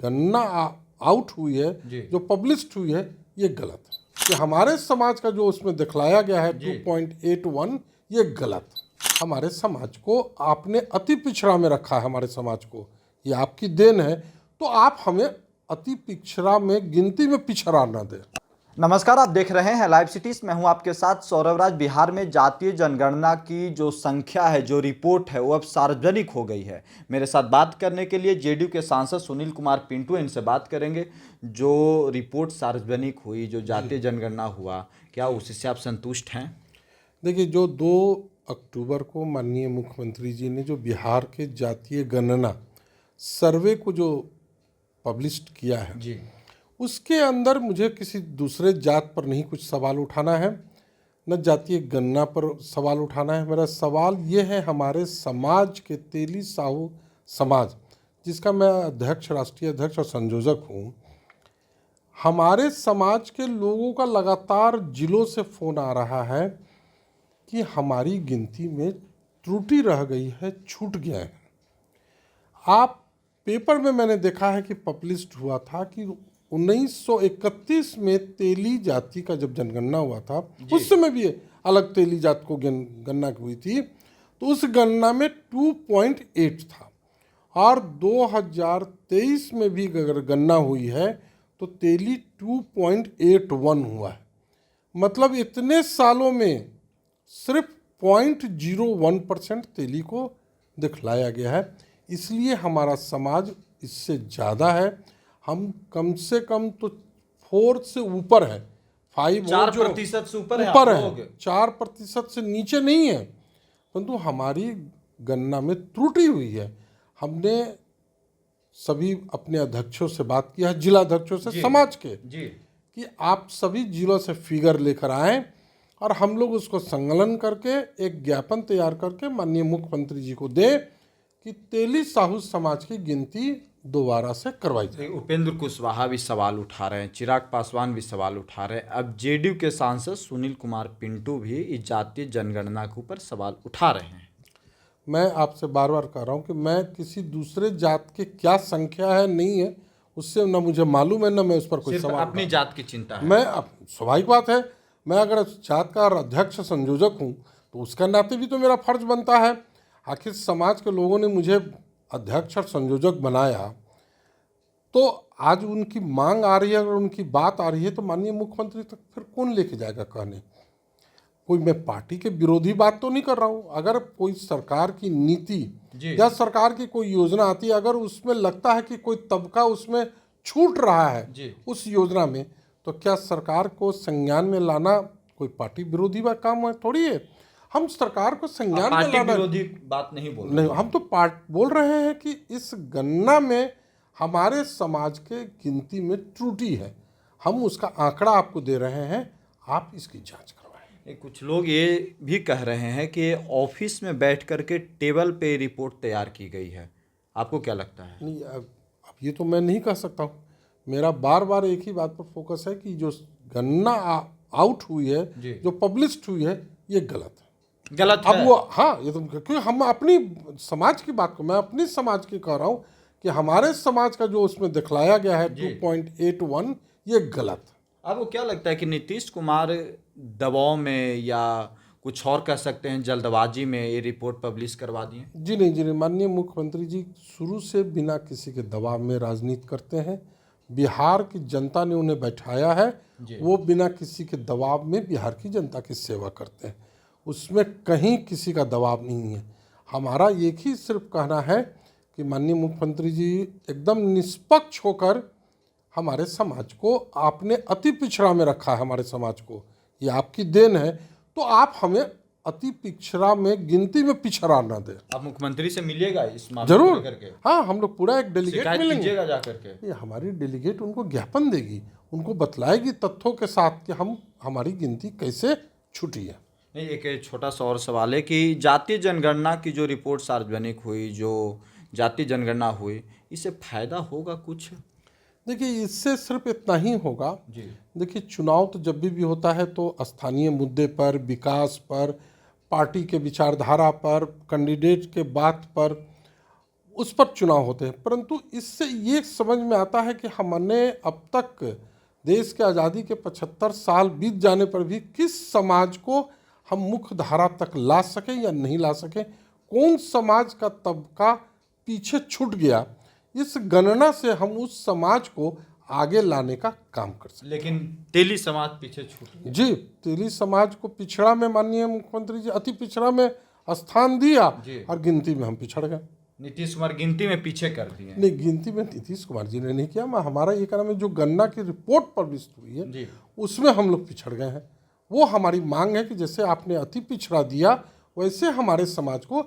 गणना आउट हुई है, जो पब्लिश्ड हुई है, ये गलत है। कि हमारे समाज का जो उसमें दिखलाया गया है 2.81, ये गलत है। हमारे समाज को आपने अति पिछड़ा में रखा है। हमारे समाज को ये आपकी देन है, तो आप हमें अति पिछड़ा में गिनती में पिछड़ा ना दें। नमस्कार, आप देख रहे हैं लाइव सिटीज। मैं हूं आपके साथ सौरभ राज। बिहार में जातीय जनगणना की जो संख्या है, जो रिपोर्ट है, वो अब सार्वजनिक हो गई है। मेरे साथ बात करने के लिए जेडीयू के सांसद सुनील कुमार पिंटू, इनसे बात करेंगे। जो रिपोर्ट सार्वजनिक हुई, जो जातीय जनगणना हुआ, क्या उससे आप संतुष्ट हैं? देखिए, जो 2 अक्टूबर को माननीय मुख्यमंत्री जी ने जो बिहार के जातीय गणना सर्वे को जो पब्लिश्ड किया है जी, उसके अंदर मुझे किसी दूसरे जात पर नहीं कुछ सवाल उठाना है, न जातीय गणना पर सवाल उठाना है। मेरा सवाल ये है, हमारे समाज के तेली साहू समाज, जिसका मैं अध्यक्ष, राष्ट्रीय अध्यक्ष और संयोजक हूँ, हमारे समाज के लोगों का लगातार जिलों से फ़ोन आ रहा है कि हमारी गिनती में त्रुटि रह गई है, छूट गया है। आप पेपर में मैंने देखा है कि पब्लिश्ड हुआ था कि 1931 में तेली जाति का जब जनगणना हुआ था, उस समय भी अलग तेली जात को गणना हुई थी, तो उस गणना में 2.8 था। और 2023 में भी अगर गणना हुई है तो तेली 2.81 हुआ है। मतलब इतने सालों में सिर्फ 0.01% तेली को दिखलाया गया है। इसलिए हमारा समाज इससे ज़्यादा है। हम कम से कम तो 4 से ऊपर है, 4% से ऊपर है, 4% से नीचे नहीं है। परंतु हमारी गणना में त्रुटि हुई है। हमने सभी अपने अध्यक्षों से बात किया है, जिला अध्यक्षों से समाज के, कि आप सभी जिलों से फिगर लेकर आएं और हम लोग उसको संकलन करके एक ज्ञापन तैयार करके माननीय मुख्यमंत्री जी को दें कि तेली साहू समाज की गिनती दोबारा से करवाई जाए। उपेंद्र कुशवाहा भी सवाल उठा रहे हैं, चिराग पासवान भी सवाल उठा रहे हैं। अब जेडीयू के सांसद सुनील कुमार पिंटू भी इस जातीय जनगणना के ऊपर सवाल उठा रहे हैं। मैं आपसे बार बार कह रहा हूं कि मैं किसी दूसरे जात की क्या संख्या है नहीं है उससे न मुझे मालूम है, न मैं उस पर कोई सवाल। अपनी जात की चिंता है। मैं स्वाभाविक बात है, मैं अगर जात का अध्यक्ष संयोजक हूं तो उसका नाते भी तो मेरा फर्ज बनता है। आखिर समाज के लोगों ने मुझे अध्यक्ष और संयोजक बनाया, तो आज उनकी मांग आ रही है, अगर उनकी बात आ रही है, तो माननीय मुख्यमंत्री तक फिर कौन लेके जाएगा कहने। कोई मैं पार्टी के विरोधी बात तो नहीं कर रहा हूँ। अगर कोई सरकार की नीति या सरकार की कोई योजना आती है, अगर उसमें लगता है कि कोई तबका उसमें छूट रहा है उस योजना में, तो क्या सरकार को संज्ञान में लाना कोई पार्टी विरोधी काम है? थोड़ी है। हम सरकार को संज्ञान में लाना विरोधी बात नहीं बोल रहे। नहीं, हम तो बोल रहे हैं कि इस गणना में हमारे समाज के गिनती में त्रुटि है। हम उसका आंकड़ा आपको दे रहे हैं, आप इसकी जांच करवाएं। कुछ लोग ये भी कह रहे हैं कि ऑफिस में बैठ करके टेबल पे रिपोर्ट तैयार की गई है। आपको क्या लगता है? नहीं, अब ये तो मैं नहीं कह सकता हूँ। मेरा बार बार एक ही बात पर फोकस है कि जो गणना आउट हुई है, जो पब्लिश्ड हुई है, ये गलत है। अब वो हाँ, ये तो क्योंकि हम अपनी समाज की बात को, मैं अपनी समाज की कह रहा हूँ कि हमारे समाज का जो उसमें दिखलाया गया है 2.81, ये गलत। आपको क्या लगता है कि नीतीश कुमार दबाव में या कुछ और कह सकते हैं जल्दबाजी में ये रिपोर्ट पब्लिश करवा दिए? जी नहीं, माननीय मुख्यमंत्री जी शुरू से बिना किसी के दबाव में राजनीति करते हैं। बिहार की जनता ने उन्हें बैठाया है, वो बिना किसी के दबाव में बिहार की जनता की सेवा करते हैं। उसमें कहीं किसी का दबाव नहीं है। हमारा एक ही सिर्फ कहना है कि माननीय मुख्यमंत्री जी एकदम निष्पक्ष होकर हमारे समाज को आपने अति पिछड़ा में रखा है। हमारे समाज को ये आपकी देन है, तो आप हमें अति पिछड़ा में गिनती में पिछड़ा ना दें। आप मुख्यमंत्री से मिलिएगा इस मामले जरूर करके? हाँ, हम लोग पूरा एक डेलीगेट मिलेंगे जा करके। ये हमारी डेलीगेट उनको ज्ञापन देगी, उनको बतलाएगी तथ्यों के साथ कि हमारी गिनती कैसे छूटी है। नहीं, एक छोटा सा और सवाल है कि जातीय जनगणना की जो रिपोर्ट सार्वजनिक हुई, जो जातीय जनगणना हुई, इससे फायदा होगा कुछ? देखिए, इससे सिर्फ इतना ही होगा। देखिए, चुनाव तो जब भी होता है तो स्थानीय मुद्दे पर, विकास पर, पार्टी के विचारधारा पर, कैंडिडेट के बात पर उस पर चुनाव होते हैं। परंतु इससे ये समझ में आता है कि हमने अब तक देश के आज़ादी के 75 साल बीत जाने पर भी किस समाज को हम मुख्य धारा तक ला सके या नहीं ला सके, कौन समाज का तबका पीछे छूट गया, इस गणना से हम उस समाज को आगे लाने का काम कर सकते। लेकिन तेली समाज पीछे छूट गया। जी, तेली समाज को पिछड़ा में माननीय मुख्यमंत्री जी अति पिछड़ा में स्थान दिया और गिनती में हम पिछड़ गए। नीतीश कुमार गिनती में पीछे कर दिए। नहीं, गिनती में नीतीश कुमार जी ने नहीं किया, मैं हमारा ये कहना है जो गन्ना की रिपोर्ट पब्लिश हुई है उसमें हम लोग पिछड़ गए हैं। वो हमारी मांग है कि जैसे आपने अति पिछड़ा दिया वैसे हमारे समाज को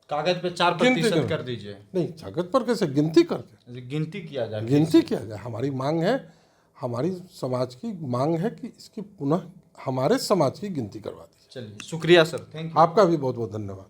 कागज पे 4% कर दीजिए। नहीं, कागज पर कैसे, गिनती करके गिनती किया जाए। गिनती किया जाए। हमारी मांग है, हमारी समाज की मांग है कि इसकी पुनः हमारे समाज की गिनती करवा दी। चलिए, शुक्रिया सर, थैंक यू। आपका भी बहुत बहुत धन्यवाद।